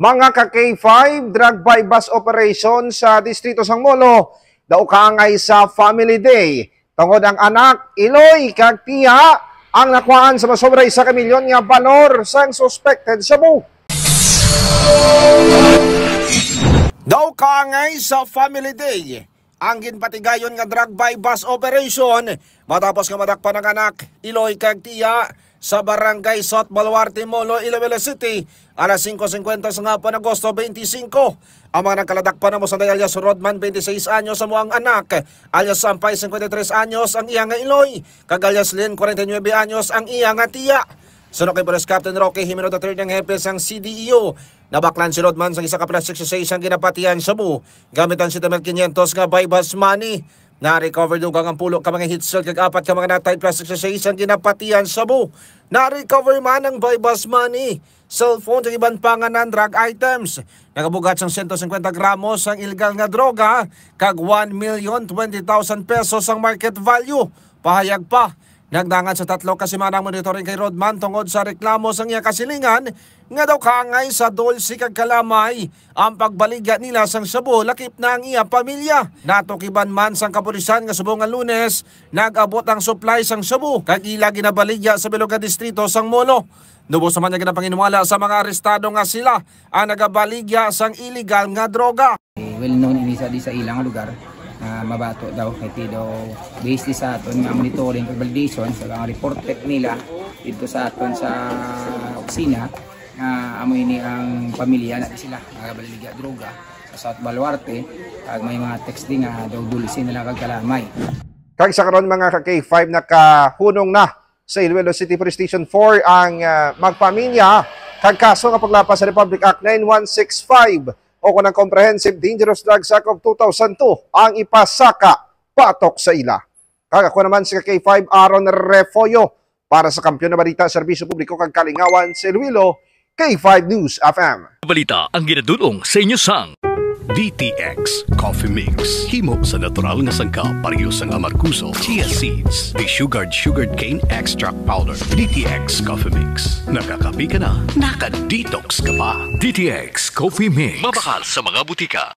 Mga ka-K5, drug by bus operation sa Distrito Sangmolo, daw kaangay sa Family Day. Tungod ang anak, Iloy, kag tiya, ang nakuhaan sa masobray sa kamilyon nga balor sa suspected shabu. Daw kaangay sa Family Day, ang ginpatigayon nga drug by bus operation matapos nga madakpan ang anak, Iloy, kag tiya, sa Barangay South Baluarte, Molo, Iloilo City, alas 5:50 sa nga pa ng Agosto 25. Ang mga nagkaladakpan na mo sa alias Rodman, 26 anyos, sa muang anak, alias Sampay, 53 anyos, ang iya nga Iloy, kag alias Lynn, 49 anyos, ang iya nga tiya. Sunod kay Police Captain Roque Jimeno III ng hepe sang CDEO, nabaklan si Rodman sa isa ka plastic sa ginapatian sa mu, gamitan si Tamel 500 nga by bus money. Na-recover dugang ang pulo ka mga hit cell kag apat ka mga natay plastic sa isang ginapatian sa bu. Na-recover man ang by bus money, cellphone at ibang panganan drug items. Nakabugat sang 150 gramos ang illegal nga droga kag 1,020,000 pesos ang market value. Pahayag pa, nagdangan sa tatlo kasi manang monitoring kay Rodman tungod sa reklamo sang iya kasilingan nga daw kaangay sa dulsi kag kalamay ang pagbaligya nila sang shabu lakip na ang iya pamilya. Natukiban man sang kapulisan nga subong nga Lunes nag-abot ang supply sang shabu kag ila ginabaligya sa Beloga Distrito sang Molo. Nubos naman niya ginapanginumala sa mga arestado nga sila ang nagabaligya sang illegal nga droga. Well known ini sa ilang lugar na mabato daw kay daw based sa aton nga monitoring kag validation sa mga reported nila dito sa aton sa opisina. Amoy ni ang pamilya na sila nagabaligya droga sa South Baluarte kag may mga texting nga daw dulsin nila kag kalamay. Kag sa karon mga ka-K5 nakahunong na sa Iloilo City Police Station 4 ang magpamilya kag kaso nga paglapas sa Republic Act 9165 o kunang Comprehensive Dangerous Drugs Act of 2002 ang ipasaka patok sa ila. Kag ako naman si ka-K5 Aaron Refoyo para sa Kampiyon na Balita, Serbisyo Publiko kag Kalingawan sa Iloilo, K5 News FM. Balita ang ginadulong sa inyo sang DTX Coffee Mix. Himo sa natural nga sangka pareho sang amarkuso, chia seeds, sugared cane extract powder. DTX Coffee Mix. Nakakapi ka na, naka-detox ka pa. DTX Coffee Mix. Mabakal sa mga butika.